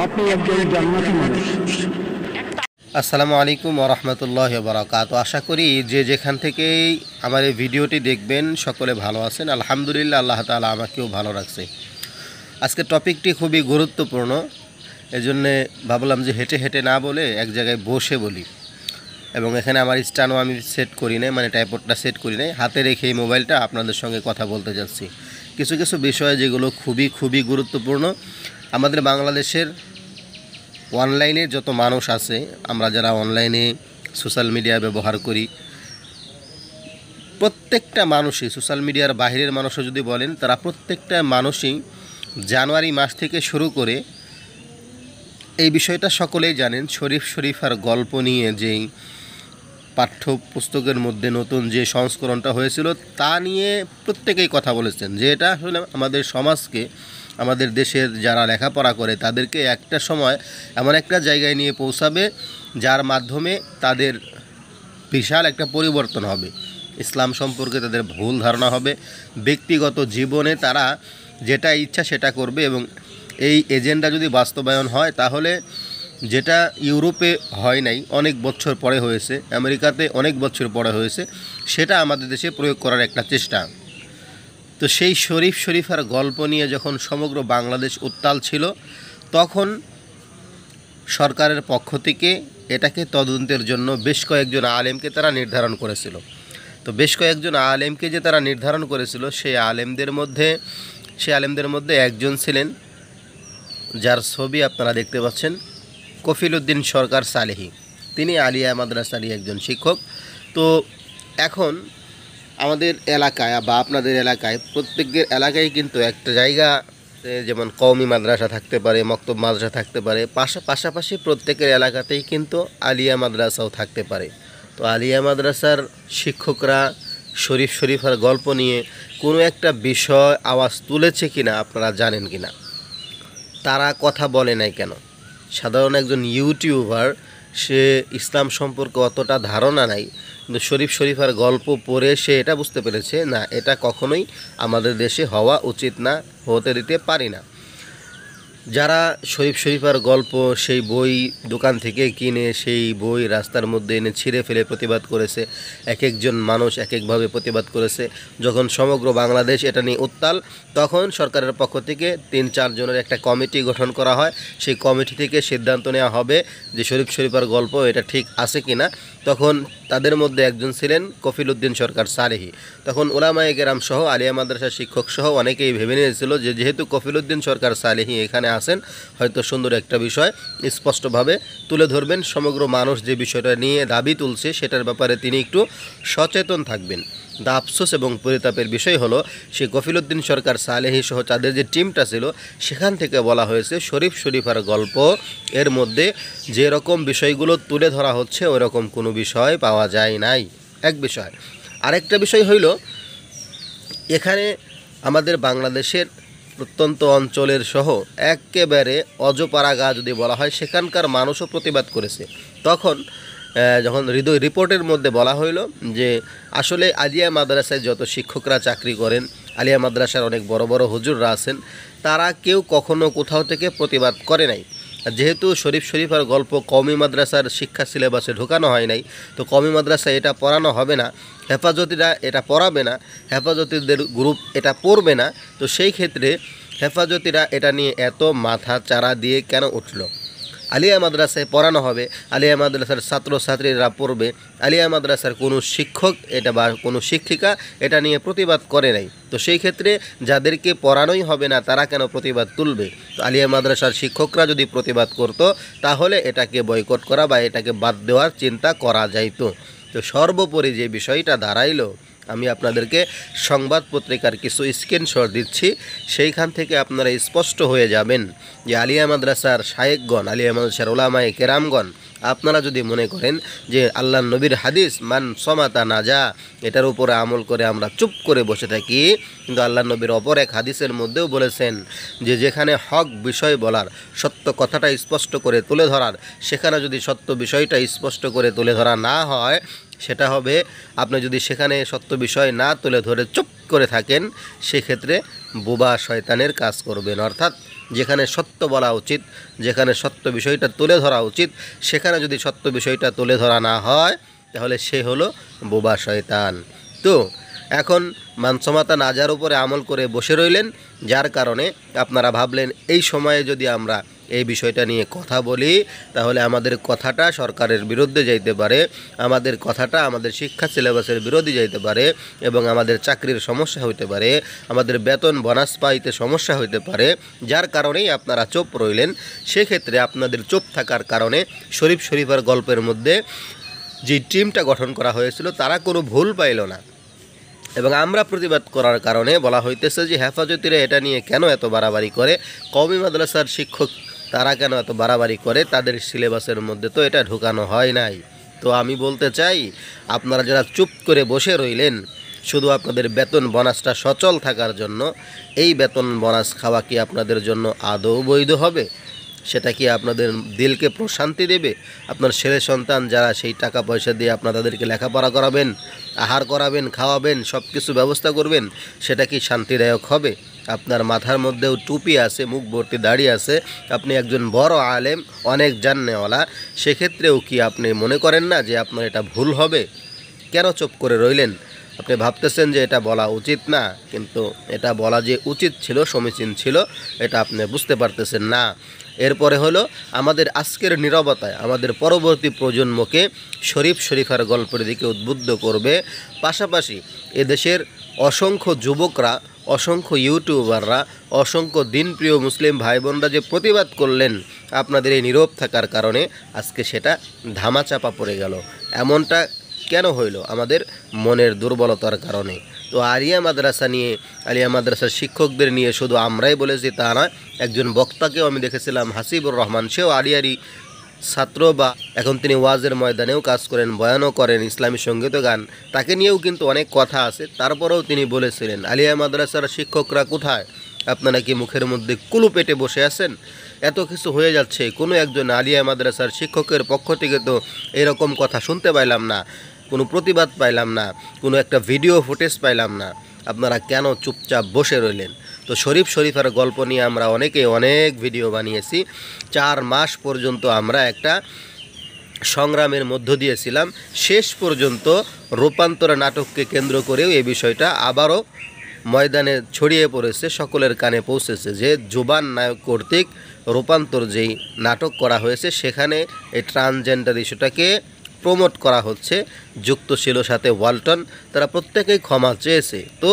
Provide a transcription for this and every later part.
আপনি একজন জান্নাতি মানুষ। আসসালামু আলাইকুম ওয়া রাহমাতুল্লাহি ওয়া বারাকাতুহু। আশা করি যে যেখান থেকেই আমার এই ভিডিওটি দেখবেন সকলে ভালো আছেন। আলহামদুলিল্লাহ, আল্লাহ তাআলা আমাকেও ভালো রাখছে। আজকের টপিকটি খুবই গুরুত্বপূর্ণ, এজন্যে ভাবলাম যে হেঁটে হেঁটে না বলে এক জায়গায় বসে বলি। এবং এখানে আমার স্ট্যান্ডও আমি সেট করি নাই, মানে ট্রাইপডটা সেট করি নাই, হাতে রেখে এই মোবাইলটা আপনাদের সঙ্গে কথা বলতে যাচ্ছি। কিছু কিছু বিষয় যেগুলো খুবই গুরুত্বপূর্ণ। আমাদের বাংলাদেশের অনলাইনে যত মানুষ আছে, আমরা যারা অনলাইনে সোশ্যাল মিডিয়া ব্যবহার করি, প্রত্যেকটা মানুষই, সোশ্যাল মিডিয়ার বাইরের মানুষও যদি বলেন, তারা প্রত্যেকটা মানুষই জানুয়ারি মাস থেকে শুরু করে এই বিষয়টা সকলেই জানেন, শরীফার গল্প নিয়ে যেই পাঠ্যপুস্তকের মধ্যে নতুন যে সংস্করণটা হয়েছিল তা নিয়ে প্রত্যেকেই কথা বলেছেন, যে এটা আসলে আমাদের সমাজকে, আমাদের দেশের যারা লেখাপড়া করে তাদেরকে একটা সময় এমন একটা জায়গায় নিয়ে পৌঁছাবে যার মাধ্যমে তাদের বিশাল একটা পরিবর্তন হবে। ইসলাম সম্পর্কে তাদের ভুল ধারণা হবে, ব্যক্তিগত জীবনে তারা যেটা ইচ্ছা সেটা করবে। এবং এই এজেন্ডা যদি বাস্তবায়ন হয়, তাহলে যেটা ইউরোপে হয় নাই, অনেক বছর পরে হয়েছে, আমেরিকাতে অনেক বছর পরে হয়েছে, সেটা আমাদের দেশে প্রয়োগ করার একটা চেষ্টা। তো সেই শরীফার গল্প নিয়ে যখন সমগ্র বাংলাদেশ উত্তাল ছিল, তখন সরকারের পক্ষ থেকে এটাকে তদন্তের জন্য বেশ কয়েকজন আলেমকে তারা নির্ধারণ করেছিল। তো বেশ কয়েকজন আলেমকে যে তারা নির্ধারণ করেছিল, সেই আলেমদের মধ্যে একজন ছিলেন, যার ছবি আপনারা দেখতে পাচ্ছেন, কফিল উদ্দিন সরকার সালেহী। তিনি আলিয়া মাদ্রাসারই একজন শিক্ষক। তো এখন আমাদের এলাকায় বা আপনাদের এলাকায়, প্রত্যেকের এলাকায় কিন্তু একটা জায়গা, যেমন কওমি মাদ্রাসা থাকতে পারে, মক্তব মাদ্রাসা থাকতে পারে, পাশাপাশি প্রত্যেকের এলাকাতেই কিন্তু আলিয়া মাদ্রাসাও থাকতে পারে। তো আলিয়া মাদ্রাসার শিক্ষকরা শরীফার গল্প নিয়ে কোনো একটা বিষয় আওয়াজ তুলেছে কিনা আপনারা জানেন কিনা? তারা কথা বলে নাই কেন? সাধারণ একজন ইউটিউবার, সে ইসলাম সম্পর্কে অতটা ধারণা নাই, কিন্তু শরীফার গল্প পড়ে সে এটা বুঝতে পেরেছে, না, এটা কখনোই আমাদের দেশে হওয়া উচিত না, হতে দিতে পারি না। যারা শরীফার গল্প সেই বই দোকান থেকে কিনে সেই বই রাস্তার মধ্যে এনে ছিঁড়ে ফেলে প্রতিবাদ করেছে, এক একজন মানুষ এক একভাবে প্রতিবাদ করেছে। যখন সমগ্র বাংলাদেশ এটা নিয়ে উত্তাল, তখন সরকারের পক্ষ থেকে ৩-৪ জনের একটা কমিটি গঠন করা হয়। সেই কমিটি থেকে সিদ্ধান্ত নেওয়া হবে যে শরীফার গল্প এটা ঠিক আছে কিনা। তখন তাদের মধ্যে একজন ছিলেন কফিল উদ্দিন সরকার সালেহী। তখন উলামায়ে কেরাম সহ আলিয়া মাদ্রাসার শিক্ষক সহ অনেকেই ভেবে নিয়েছিল যে যেহেতু কফিল উদ্দিন সরকার সালেহী এখানে আসেন, হয়তো সুন্দর একটা বিষয় স্পষ্টভাবে তুলে ধরবেন, সমগ্র মানুষ যে বিষয়টা নিয়ে দাবি তুলছে সেটার ব্যাপারে তিনি একটু সচেতন থাকবেন। দা আফসোস এবং পরিতাপের বিষয় হলো, সেই কফিল উদ্দিন সরকার সালেহী সহ তাদের যে টিমটা ছিল, সেখান থেকে বলা হয়েছে শরীফার গল্প এর মধ্যে যে রকম বিষয়গুলো তুলে ধরা হচ্ছে ওই রকম কোনো বিষয় পাওয়া যায় নাই, এক বিষয়। আরেকটা বিষয় হইল, এখানে আমাদের বাংলাদেশের প্রত্যন্ত অঞ্চলের সহ একেবারে অজপাড়াগা যদি বলা হয়, সেখানকার মানুষও প্রতিবাদ করেছে। তখন যখন রিপোর্টের মধ্যে বলা হইল যে আসলে আলিয়া মাদ্রাসায় যত শিক্ষকরা চাকরি করেন, আলিয়া মাদ্রাসার অনেক বড় বড় হুজুররা আছেন, তারা কেউ কখনো কোথাও থেকে প্রতিবাদ করে নাই। যেহেতু শরীফার গল্প কওমি মাদ্রাসার শিক্ষা সিলেবাসে ঢোকানো হয় নাই, তো কওমি মাদ্রাসায় এটা পড়ানো হবে না, হেফাজতিরা এটা পড়াবে না, হেফাজতিদের গ্রুপ এটা পড়বে না। তো সেই ক্ষেত্রে হেফাজতিরা এটা নিয়ে এত মাথা চারা দিয়ে কেন উঠল? আলিয়া মাদ্রাসায় পড়ানো হবে, আলিয়া মাদ্রাসার ছাত্রছাত্রীরা পড়বে, আলিয়া মাদ্রাসার কোনো শিক্ষক এটা বা কোনো শিক্ষিকা এটা নিয়ে প্রতিবাদ করে নাই। তো সেই ক্ষেত্রে যাদেরকে পড়ানোই হবে না তারা কেন প্রতিবাদ তুলবে? তো আলিয়া মাদ্রাসার শিক্ষকরা যদি প্রতিবাদ করত, তাহলে এটাকে বয়কট করা বা এটাকে বাদ দেওয়ার চিন্তা করা যাইত। তো সর্বোপরি যে বিষয়টা দাঁড়াইল, আমি আপনাদেরকে সংবাদ পত্রিকার কিছু স্ক্রিনশট দিচ্ছি, সেইখান থেকে আপনারা স্পষ্ট হয়ে যাবেন যে আলিয়া মাদ্রাসার শায়েখগণ, আলিয়া মাদ্রাসার ওলামায়ে কেরামগণ, আপনারা যদি মনে করেন যে আল্লাহর নবীর হাদিস মান সমাতা নাজা, এটার উপরে আমল করে আমরা চুপ করে বসে থাকি, কিন্তু আল্লাহর নবীর অপর এক হাদিসের মধ্যেও বলেছেন যে যেখানে হক বিষয় বলার, সত্য কথাটা স্পষ্ট করে তুলে ধরার, সেখানে যদি সত্য বিষয়টা স্পষ্ট করে তুলে ধরা না হয়, সেটা হবে আপনি যদি সেখানে সত্য বিষয় না তুলে ধরে চুপ করে থাকেন, সেক্ষেত্রে বোবা শয়তানের কাজ করবেন। অর্থাৎ যেখানে সত্য বলা উচিত, যেখানে সত্য বিষয়টা তুলে ধরা উচিত, সেখানে যদি সত্য বিষয়টা তুলে ধরা না হয়, তাহলে সে হলো বোবা শয়তান। তো এখন মানসমাতা নাজার উপরে আমল করে বসে রইলেন, যার কারণে আপনারা ভাবলেন এই সময়ে যদি আমরা এই বিষয়টা নিয়ে কথা বলি, তাহলে আমাদের কথাটা সরকারের বিরুদ্ধে যাইতে পারে, আমাদের কথাটা আমাদের শিক্ষা সিলেবাসের বিরোধী যাইতে পারে, এবং আমাদের চাকরির সমস্যা হইতে পারে, আমাদের বেতন বোনাস পাইতে সমস্যা হইতে পারে, যার কারণেই আপনারা চুপ রইলেন। সেক্ষেত্রে আপনাদের চুপ থাকার কারণে শরীফ শরীফের গল্পের মধ্যে যে টিমটা গঠন করা হয়েছিল তারা কোনো ভুল পাইল না, এবং আমরা প্রতিবাদ করার কারণে বলা হইতেছে যে হেফাজতিরা এটা নিয়ে কেন এত বাড়াবাড়ি করে, কওমি মাদ্রাসার শিক্ষক তারা কেন এত বাড়াবাড়ি করে, তাদের সিলেবাসের মধ্যে তো এটা ঢুকানো হয় নাই। তো আমি বলতে চাই, আপনারা যারা চুপ করে বসে রইলেন শুধু আপনাদের বেতন বোনাসটা সচল থাকার জন্য, এই বেতন বোনাস খাওয়া কি আপনাদের জন্য আদৌ বৈধ হবে? সেটা কি আপনাদের দিলকে প্রশান্তি দেবে? আপনার ছেলে সন্তান যারা সেই টাকা পয়সা দিয়ে তাদেরকে লেখাপড়া করাবেন, আহার করাবেন, খাওয়াবেন, সব কিছু ব্যবস্থা করবেন, সেটা কি শান্তিদায়ক হবে? আপনার মাথার মধ্যেও টুপি আছে, মুখ ভর্তি দাড়ি আছে, আপনি একজন বড় আলেম, অনেক জাননেওয়ালা, সেক্ষেত্রেও কি আপনি মনে করেন না যে আপনার এটা ভুল হবে? কেন চুপ করে রইলেন? আপনি ভাবতেছেন যে এটা বলা উচিত না, কিন্তু এটা বলা যে উচিত ছিল, সমীচীন ছিল, এটা আপনি বুঝতে পারতেছেন না। এরপরে হলো আমাদের আজকের নীরবতায় আমাদের পরবর্তী প্রজন্মকে শরীফ শরীফার গল্পের দিকে উদ্বুদ্ধ করবে। পাশাপাশি এদেশের অসংখ্য যুবকরা, অসংখ্য ইউটিউবাররা, অসংখ্য দিনপ্রিয় মুসলিম ভাই বোনরা যে প্রতিবাদ করলেন আপনাদের এই নীরব থাকার কারণে, আজকে সেটা ধামাচাপা পড়ে গেল। এমনটা কেন হইল? আমাদের মনের দুর্বলতার কারণে। তো আলিয়া মাদ্রাসা নিয়ে, আলিয়া মাদ্রাসার শিক্ষকদের নিয়ে শুধু আমরাই বলেছি তা নয়, একজন বক্তাকেও আমি দেখেছিলাম, হাসিবুর রহমান, সেও আলিয়ারই ছাত্র, বা এখন তিনি ওয়াজের ময়দানেও কাজ করেন, বয়ানও করেন, ইসলামী সঙ্গীত গান, তাকে নিয়েও কিন্তু অনেক কথা আছে। তারপরেও তিনি বলেছিলেন, আলিয়া মাদ্রাসার শিক্ষকরা কোথায়? আপনারা কি মুখের মধ্যে কুলু পেটে বসে আছেন? এত কিছু হয়ে যাচ্ছে, কোনো একজন আলিয়া মাদ্রাসার শিক্ষকের পক্ষ থেকে তো এরকম কথা শুনতে পাইলাম না, কোনো প্রতিবাদ পাইলাম না, কোনো একটা ভিডিও ফুটেজ পাইলাম না। আপনারা কেন চুপচাপ বসে রইলেন? তো শরীফ শরীফের গল্প নিয়ে আমরা অনেক ভিডিও বানিয়েছি। 4 মাস পর্যন্ত আমরা একটা সংগ্রামের মধ্য দিয়েছিলাম। শেষ পর্যন্ত রূপান্তর নাটককে কেন্দ্র করেও এই বিষয়টা আবারও ময়দানে ছড়িয়ে পড়েছে, সকলের কানে পৌঁছেছে যে জুবান নায়ক কর্তৃক রূপান্তর যেই নাটক করা হয়েছে, সেখানে এই ট্রান্সজেন্ডার ইস্যুটাকে প্রমোট করা হচ্ছে। যুক্ত ছিল সাথে ওয়ালটন, তারা প্রত্যেকেই ক্ষমা চেয়েছে। তো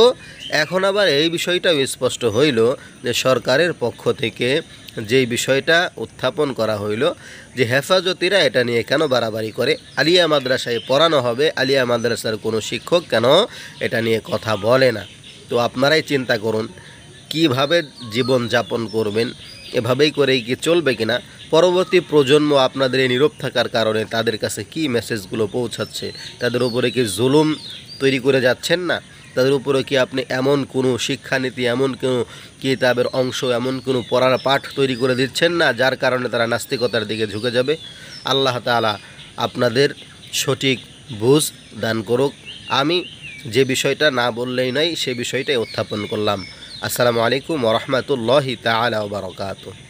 এখন আবার এই বিষয়টাও স্পষ্ট হইল যে সরকারের পক্ষ থেকে যেই বিষয়টা উত্থাপন করা হইল যে হেফাজতিরা এটা নিয়ে কেন বাড়াবাড়ি করে, আলিয়া মাদ্রাসায় পড়ানো হবে, আলিয়া মাদ্রাসার কোনো শিক্ষক কেন এটা নিয়ে কথা বলে না? তো আপনারাই চিন্তা করুন কিভাবে জীবন যাপন করবেন, এভাবেই করেই কি চলবে কিনা? পরবর্তী প্রজন্ম আপনাদের এই নীরব থাকার কারণে তাদের কাছে কি মেসেজগুলো পৌঁছাচ্ছে? তাদের উপরে কি জুলুম তৈরি করে যাচ্ছেন না? তাদের উপরে কি আপনি এমন কোনো শিক্ষানীতি, এমন কোনো কিতাবের অংশ, এমন কোনো পড়ার পাঠ তৈরি করে দিচ্ছেন না যার কারণে তারা নাস্তিকতার দিকে ঝুঁকে যাবে? আল্লাহ তাআলা আপনাদের সঠিক বুঝ দান করুক। আমি যে বিষয়টা না বললেই নয়, সে বিষয়টাই উত্থাপন করলাম। আসসালামু আলাইকুম ওয়া রাহমাতুল্লাহি তাআলা ওয়া বারাকাতুহু।